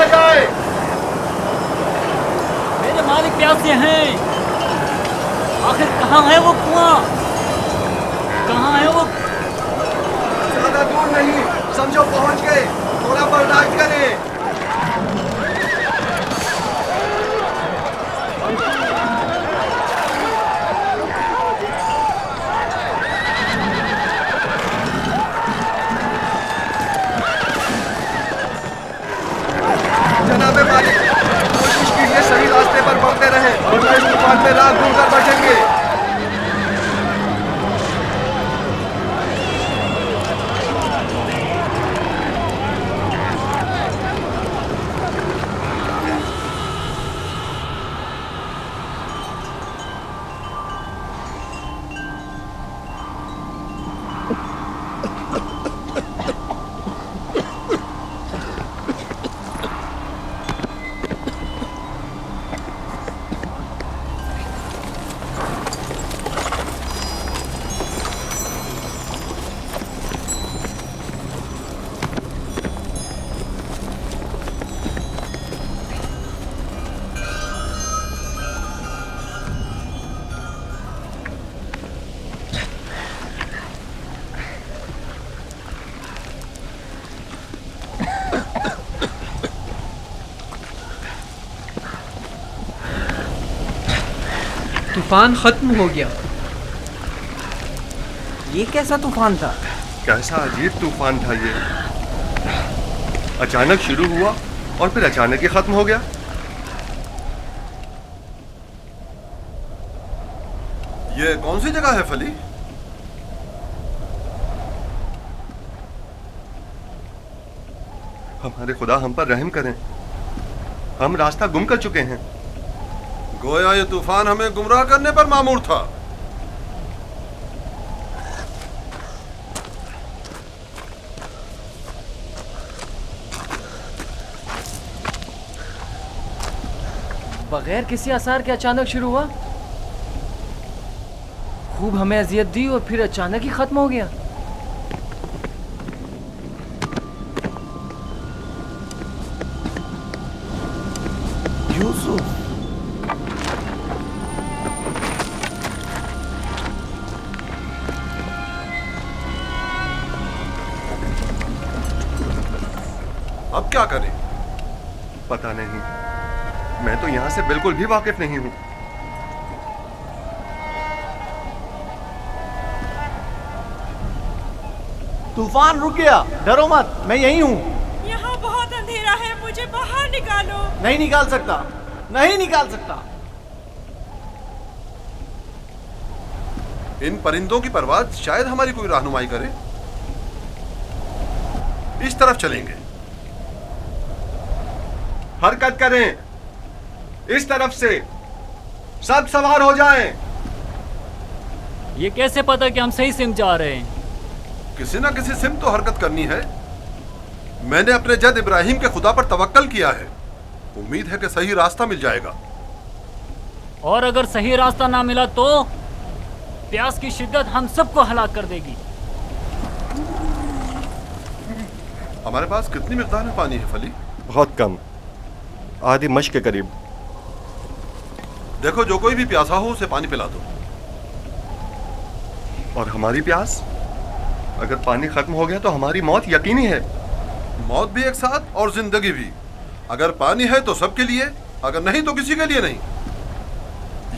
चले जाए। मेरे मालिक प्यासे हैं, आखिर कहाँ है वो कुआं? कहाँ है वो? ज्यादा दूर नहीं, समझो पहुंच गए, थोड़ा बर्दाश्त करें। जनाबे मालिक, कोशिश कीजिए सही रास्ते पर बढ़ते रहें, वरना इस तूफान में रात भूल कर बैठेंगे। तूफान खत्म हो गया। ये कैसा तूफान था? कैसा अजीब तूफान था ये, अचानक शुरू हुआ और फिर अचानक ही खत्म हो गया। ये कौन सी जगह है फली? हमारे खुदा हम पर रहम करें, हम रास्ता गुम कर चुके हैं। गोया ये तूफान हमें गुमराह करने पर मामूर था। बगैर किसी आसार के अचानक शुरू हुआ, खूब हमें अजियत दी और फिर अचानक ही खत्म हो गया। यूसुफ, अब क्या करें? पता नहीं, मैं तो यहां से बिल्कुल भी वाकिफ नहीं हूं। तूफान रुक गया, डरो मत, मैं यही हूं। यहाँ बहुत अंधेरा है, मुझे बाहर निकालो। नहीं निकाल सकता, नहीं निकाल सकता। इन परिंदों की परवाज़ शायद हमारी कोई रहनुमाई करे। इस तरफ चलेंगे। हरकत करें, इस तरफ से सब सवार हो जाएं। ये कैसे पता कि हम सही सिम जा रहे हैं? किसी ना किसी सिम तो हरकत करनी है। मैंने अपने जद इब्राहिम के खुदा पर तवक्कल किया है, उम्मीद है कि सही रास्ता मिल जाएगा। और अगर सही रास्ता ना मिला तो प्यास की शिद्दत हम सबको हलाक कर देगी। हमारे पास कितनी मिकदार में पानी है फली? बहुत कम, आधी मश्क के करीब। देखो, जो कोई भी प्यासा हो उसे पानी पिला दो। और हमारी प्यास? अगर पानी खत्म हो गया तो हमारी मौत यकीनी है। मौत भी एक साथ और जिंदगी भी। अगर पानी है तो सबके लिए, अगर नहीं तो किसी के लिए नहीं।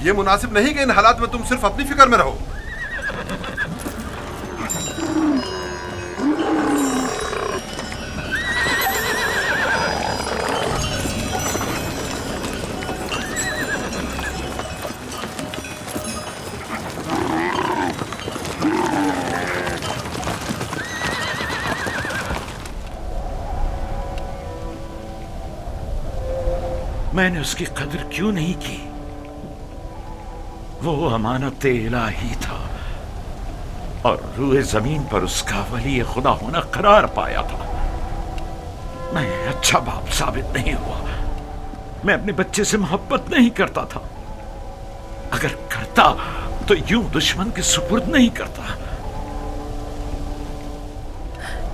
ये मुनासिब नहीं कि इन हालात में तुम सिर्फ अपनी फिक्र में रहो। मैंने उसकी कदर क्यों नहीं की? वो अमानत इलाही था और रूए जमीन पर उसका वली खुदा होना करार पाया था। मैं अच्छा बाप साबित नहीं हुआ। मैं अपने बच्चे से मोहब्बत नहीं करता था। अगर करता तो यूं दुश्मन के सुपुर्द नहीं करता।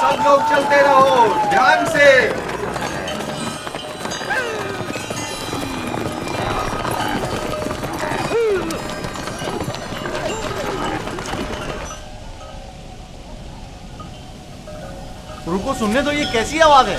सब लोग चलते रहो ध्यान से। रुको, सुनने दो, ये कैसी आवाज है?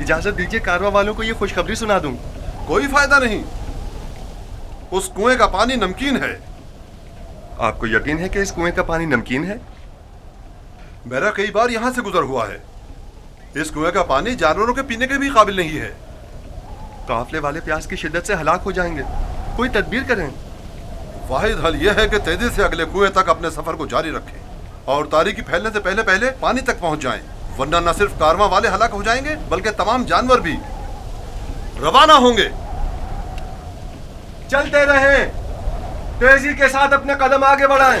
इजाजत दीजिए कारवां वालों को ये खुशखबरी सुना दूं। कोई फायदा नहीं, उस कुएं का पानी नमकीन है। आपको यकीन है कि इस कुएं का पानी नमकीन है? मेरा कई बार यहाँ से गुजर हुआ है। इस कुएं का पानी जानवरों के पीने के भी काबिल नहीं है। काफले वाले प्यास की शिद्दत से हलाक हो जाएंगे, कोई तदबीर करें। वाहिद हल यह है कि तेजी से अगले कुएं तक अपने सफर को जारी रखें और तारीकी फैलने से पहले पहले पानी तक पहुंच जाएं, वरना न सिर्फ कारवां वाले हलाक हो जाएंगे बल्कि तमाम जानवर भी। रवाना होंगे। चलते रहें, तेजी के साथ अपने कदम आगे बढ़ाएं।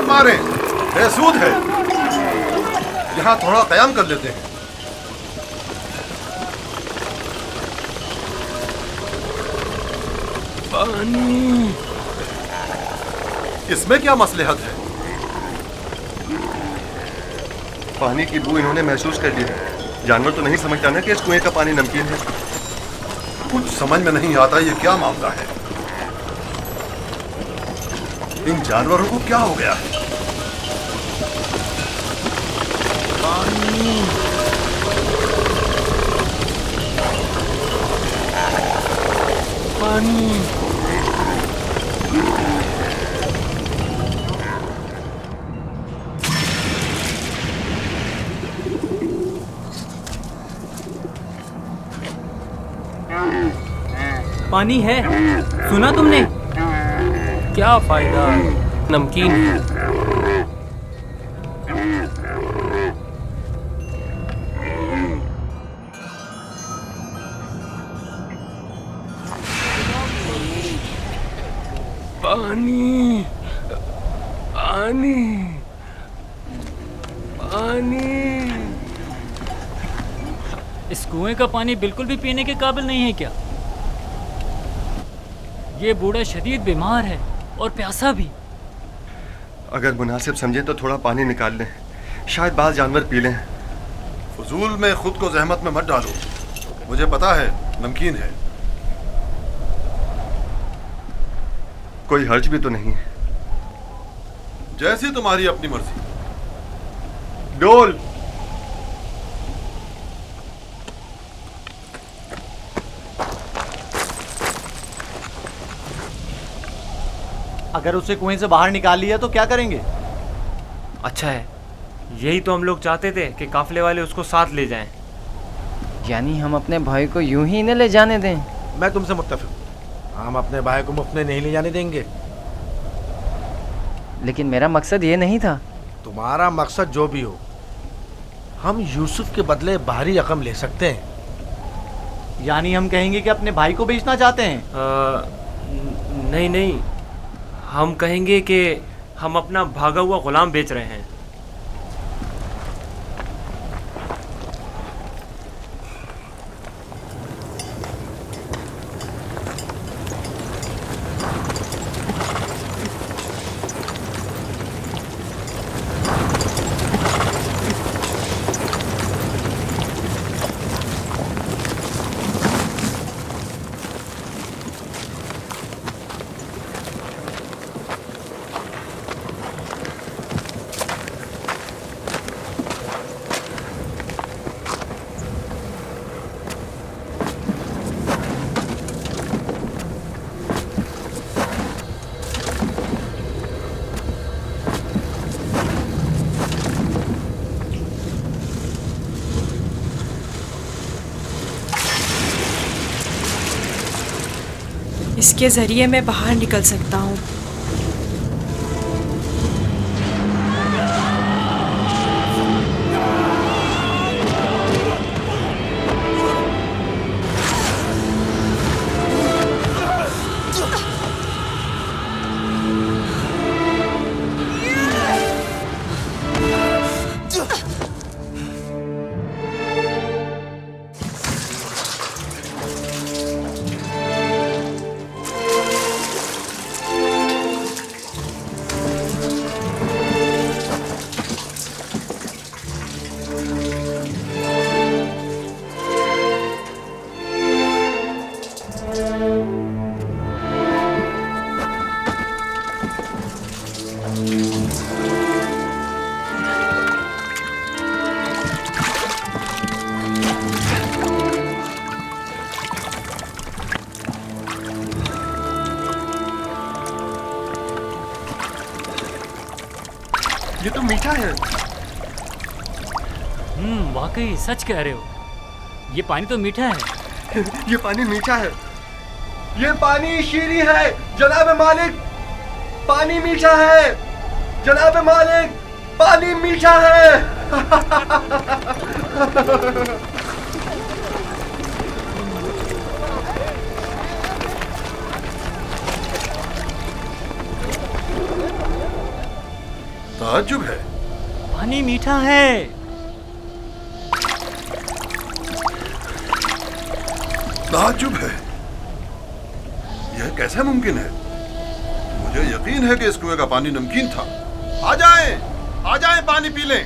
मत मारें, बेसूद है। यहाँ थोड़ा कयाम कर लेते हैं। पानी। इसमें क्या मसलहत है? पानी की बू इन्होंने महसूस कर ली है। जानवर तो नहीं समझता ना कि इस कुएं का पानी नमकीन है। कुछ समझ में नहीं आता ये क्या मामला है। इन जानवरों को क्या हो गया है? पानी। पानी है, सुना तुमने? क्या फायदा, नमकीन है। पानी, पानी, पानी। इस कुएं का पानी बिल्कुल भी पीने के काबिल नहीं है क्या? ये बूढ़ा शदीद बीमार है और प्यासा भी। अगर मुनासिब समझे तो थोड़ा पानी निकाल लें, शायद बाल जानवर पी लें। फजूल में खुद को जहमत में मत डालो, मुझे पता है नमकीन है। कोई हर्ज भी तो नहीं है। जैसी तुम्हारी अपनी मर्जी। डोल। अगर उसे कुएं से बाहर निकाल लिया तो क्या करेंगे? अच्छा है, यही तो हम लोग चाहते थे कि काफले वाले उसको साथ ले जाएं। यानी हम अपने भाई को यूं ही न ले जाने दें? मैं तुमसे मुत्तफिक हूं। हम अपने भाई को मुफ्त में नहीं ले जाने देंगे। लेकिन मेरा मकसद ये नहीं था। तुम्हारा मकसद जो भी हो, हम यूसुफ के बदले बाहरी रकम ले सकते हैं। यानी हम कहेंगे कि अपने भाई को बेचना चाहते हैं? नहीं नहीं, हम कहेंगे कि हम अपना भागा हुआ गुलाम बेच रहे हैं। इसके ज़रिए मैं बाहर निकल सकता हूँ। ये तो मीठा है। वाकई सच कह रहे हो, ये पानी तो मीठा है। ये पानी मीठा है। ये पानी शीरी है जनाब मालिक। पानी मीठा है जनाब मालिक। पानी मीठा है। ताज्जुब है। पानी मीठा है। ताज्जुब है, यह कैसे मुमकिन है? मुझे यकीन है कि इस कुएं का पानी नमकीन था। आ जाएं पानी पी लें।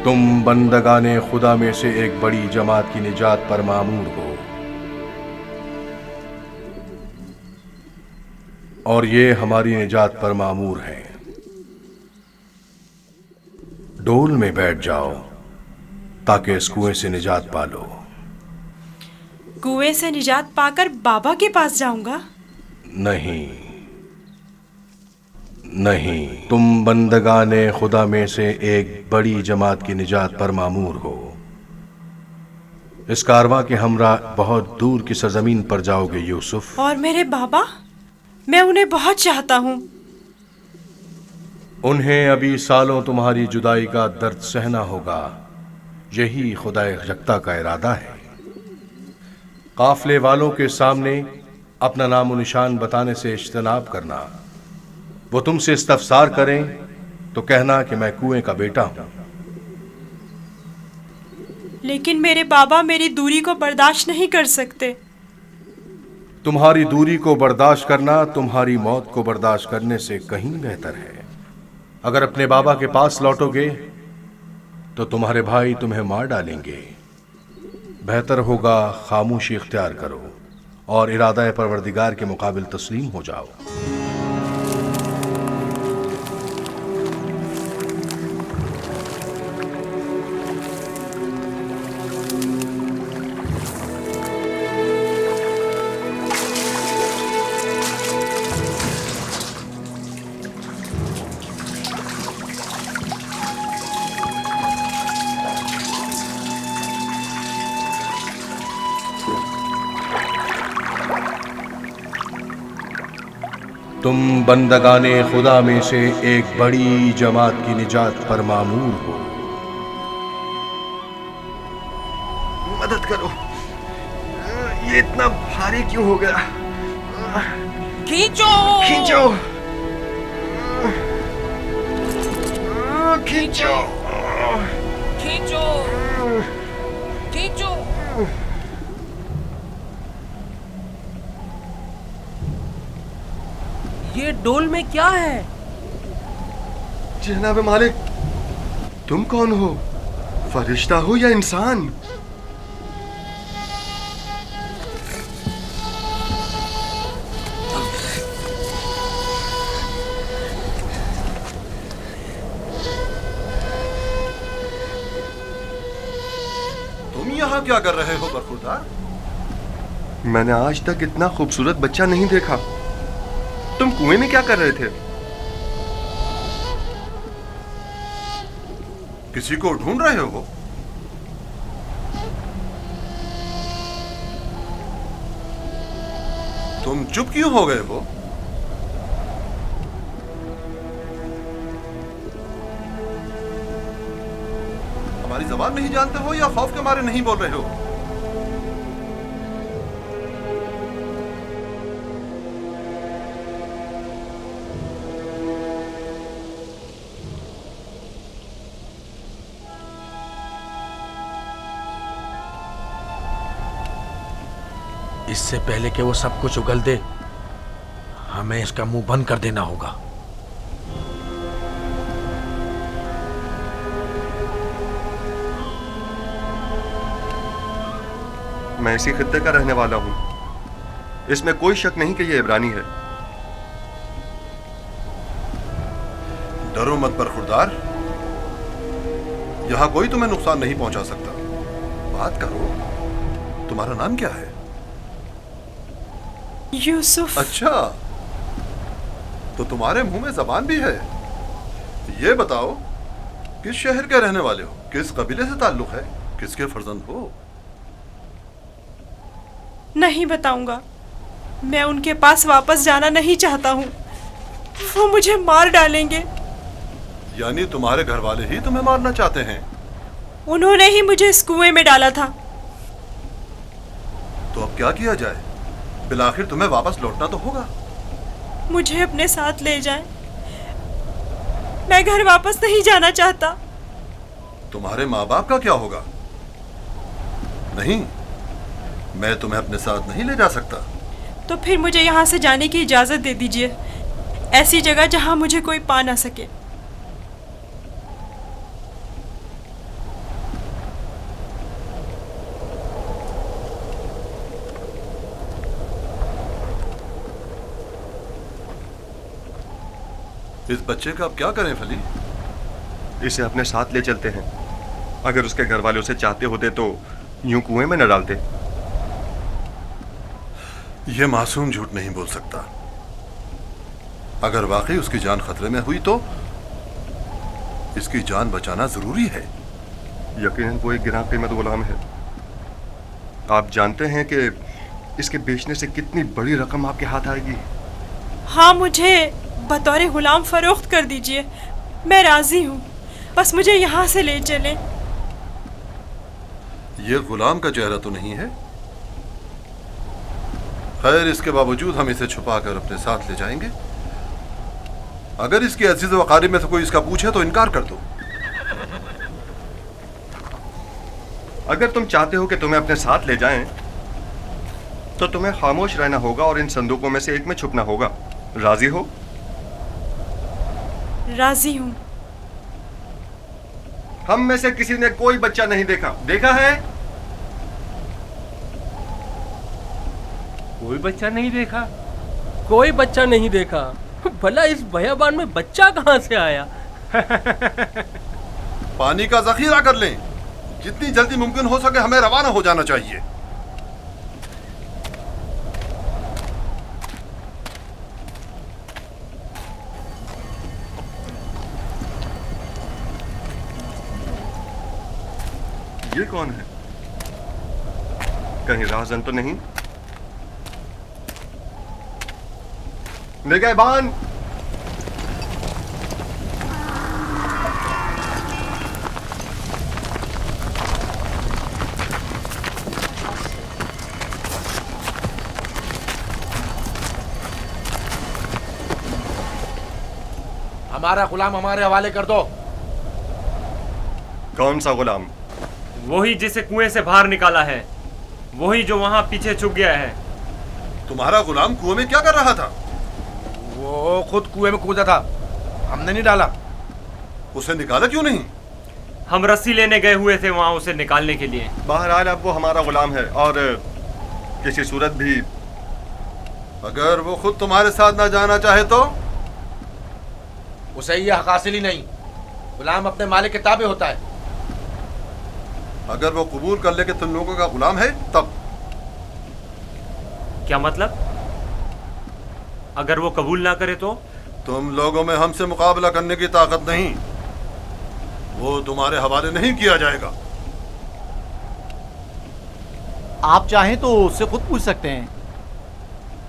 तुम बंदगाने खुदा में से एक बड़ी जमात की निजात पर मामूर हो, और ये हमारी निजात पर मामूर हैं। डोल में बैठ जाओ ताकि इस कुएं से निजात पालो। कुएं से निजात पाकर बाबा के पास जाऊंगा? नहीं, तुम बंदगाने खुदा में से एक बड़ी जमात की निजात पर मामूर हो। इस कारवां के हमरा बहुत दूर की सरजमीन पर जाओगे यूसुफ। और मेरे बाबा? मैं उन्हें बहुत चाहता हूँ। उन्हें अभी सालों तुम्हारी जुदाई का दर्द सहना होगा। यही खुदा यकता का इरादा है। काफले वालों के सामने अपना नाम और निशान बताने से इज्तनाब करना। वो तुमसे इस्तफसार करें तो कहना कि मैं कुएं का बेटा हूं। लेकिन मेरे बाबा मेरी दूरी को बर्दाश्त नहीं कर सकते। तुम्हारी दूरी को बर्दाश्त करना तुम्हारी मौत को बर्दाश्त करने से कहीं बेहतर है। अगर अपने बाबा के पास लौटोगे तो तुम्हारे भाई तुम्हें मार डालेंगे। बेहतर होगा खामोशी इख्तियार करो और इरादा परवरदिगार के मुकाबिल तस्लीम हो जाओ। तुम बंदगाने खुदा में से एक बड़ी जमात की निजात पर मामूर हो। मदद करो, ये इतना भारी क्यों हो गया? खींचो खींचो खींचो खींचो खींचो। ये डोल में क्या है? जनाब मालिक, तुम कौन हो? फरिश्ता हो या इंसान? तुम यहाँ क्या कर रहे हो बरखुरदार? मैंने आज तक इतना खूबसूरत बच्चा नहीं देखा। तुम कुएं में क्या कर रहे थे? किसी को ढूंढ रहे हो? तुम चुप क्यों हो गए हो? हमारी ज़बान नहीं जानते हो या खौफ के मारे नहीं बोल रहे हो? इससे पहले कि वो सब कुछ उगल दे, हमें इसका मुंह बंद कर देना होगा। मैं इसी खित्ते का रहने वाला हूं। इसमें कोई शक नहीं कि ये इब्रानी है। डरो मत बरखुरदार, यहां कोई तुम्हें नुकसान नहीं पहुंचा सकता। बात करो। तुम्हारा नाम क्या है? यूसुफ। अच्छा, तो तुम्हारे मुंह में जबान भी है। ये बताओ, किस शहर के रहने वाले हो? किस कबीले से ताल्लुक है? किसके फर्जंद हो? नहीं बताऊंगा। मैं उनके पास वापस जाना नहीं चाहता हूँ। वो मुझे मार डालेंगे। यानी तुम्हारे घर वाले ही तुम्हें मारना चाहते हैं? उन्होंने ही मुझे इस कुएं में डाला था। तो अब क्या किया जाए? बिलाखिर तुम्हें वापस लौटना तो होगा। मुझे अपने साथ ले जाएं। मैं घर वापस नहीं जाना चाहता। तुम्हारे माँ बाप का क्या होगा? नहीं, मैं तुम्हें अपने साथ नहीं ले जा सकता। तो फिर मुझे यहाँ से जाने की इजाज़त दे दीजिए, ऐसी जगह जहाँ मुझे कोई पा ना सके। इस बच्चे का अब क्या करें फली? इसे अपने साथ ले चलते हैं। अगर उसके घर वाले उसे चाहते होते तो यूं कुएं में न डालते। यह मासूम झूठ नहीं बोल सकता। अगर वाकई उसकी जान खतरे में हुई तो इसकी जान बचाना जरूरी है। यकीनन वो एक गिरां कीमत गुलाम है। आप जानते हैं कि इसके बेचने से कितनी बड़ी रकम आपके हाथ आएगी। हाँ, मुझे बतौर गुलाम फरोख्त कर दीजिए, मैं राजी हूँ। बस मुझे यहाँ से ले चलें। ये गुलाम का चेहरा तो नहीं है। खैर, इसके बावजूद हम इसे छुपा कर अपने साथ ले जाएंगे। अगर इसके अजीज व अकारिब में से कोई इसका पूछे तो इनकार कर दो। अगर तुम चाहते हो कि तुम्हें अपने साथ ले जाएं, तो तुम्हें खामोश रहना होगा और इन संदूकों में से एक में छुपना होगा। राजी हो? राजी हूँ। हम में से किसी ने कोई बच्चा नहीं देखा। देखा है? कोई बच्चा नहीं देखा? कोई बच्चा नहीं देखा? भला इस बयाबान में बच्चा कहाँ से आया? पानी का जखीरा कर लें। जितनी जल्दी मुमकिन हो सके हमें रवाना हो जाना चाहिए। ये कौन है? कहीं राहजन तो नहीं? निगहबान! हमारा गुलाम हमारे हवाले कर दो। कौन सा गुलाम? वही जिसे कुएं से बाहर निकाला है, वही जो वहां पीछे छुप गया है। तुम्हारा गुलाम कुएं में क्या कर रहा था? वो खुद कुएं में कूदा था, हमने नहीं डाला। उसे निकाला क्यों नहीं? हम रस्सी लेने गए हुए थे वहां उसे निकालने के लिए। बहरहाल अब वो हमारा गुलाम है और किसी सूरत भी। अगर वो खुद तुम्हारे साथ ना जाना चाहे तो? उसे ये हक हासिल ही नहीं। गुलाम अपने मालिक के ताबे होता है। अगर वो कबूल कर ले कि तुम लोगों का गुलाम है तब? क्या मतलब? अगर वो कबूल ना करे तो? तुम लोगों में हमसे मुकाबला करने की ताकत नहीं। वो तुम्हारे हवाले नहीं किया जाएगा। आप चाहें तो उससे खुद पूछ सकते हैं,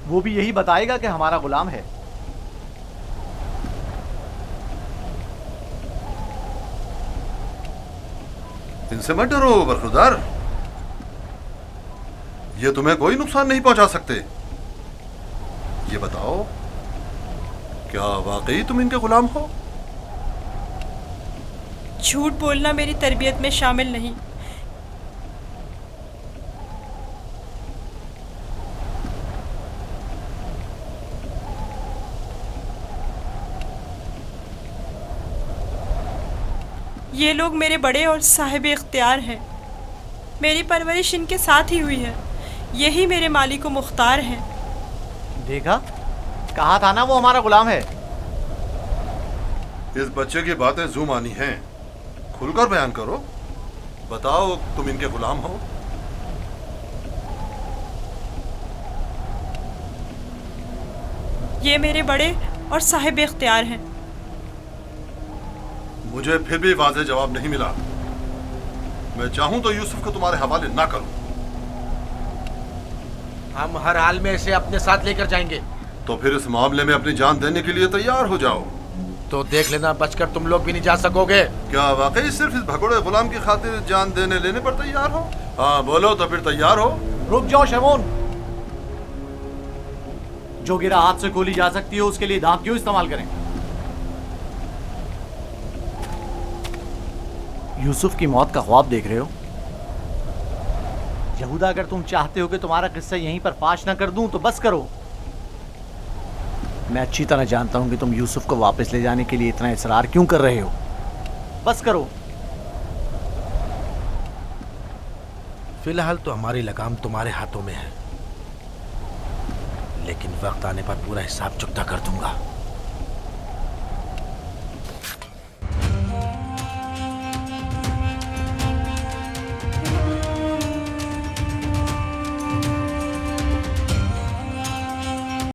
वो भी यही बताएगा कि हमारा गुलाम है। इनसे मत डरो बरखुरदार, ये तुम्हें कोई नुकसान नहीं पहुंचा सकते। ये बताओ, क्या वाकई तुम इनके गुलाम हो? झूठ बोलना मेरी तरबियत में शामिल नहीं। ये लोग मेरे बड़े और साहिब इख्तियार हैं। मेरी परवरिश इनके साथ ही हुई है। यही मेरे मालिक व मुख्तार हैं। देखा, कहा था ना वो हमारा गुलाम है। इस बच्चे की बातें जुमानी हैं, खुलकर बयान करो। बताओ, तुम इनके गुलाम हो? ये मेरे बड़े और साहिब इख्तियार हैं। मुझे फिर भी वाज़ेह जवाब नहीं मिला। मैं चाहूं तो यूसुफ को तुम्हारे हवाले ना करूं। हम हर हाल में इसे अपने साथ लेकर जाएंगे। तो फिर इस मामले में अपनी जान देने के लिए तैयार हो जाओ। तो देख लेना, बचकर तुम लोग भी नहीं जा सकोगे। क्या वाकई सिर्फ इस भगोड़े गुलाम की खातिर जान देने लेने पर तैयार हो? हाँ बोलो, तो फिर तैयार हो? रुक जाओ शमोन, जो गिरा हाथ से गोली जा सकती है उसके लिए दांत क्यों इस्तेमाल करें? यूसुफ की मौत का ख्वाब देख रहे हो? यहूदा, अगर तुम चाहते हो कि तुम्हारा किस्सा यहीं पर फाश ना कर दूं तो बस करो। मैं अच्छी तरह जानता हूं कि तुम यूसुफ को वापस ले जाने के लिए इतना इसरार क्यों कर रहे हो। बस करो। फिलहाल तो हमारी लगाम तुम्हारे हाथों में है, लेकिन वक्त आने पर पूरा हिसाब चुकता कर दूंगा।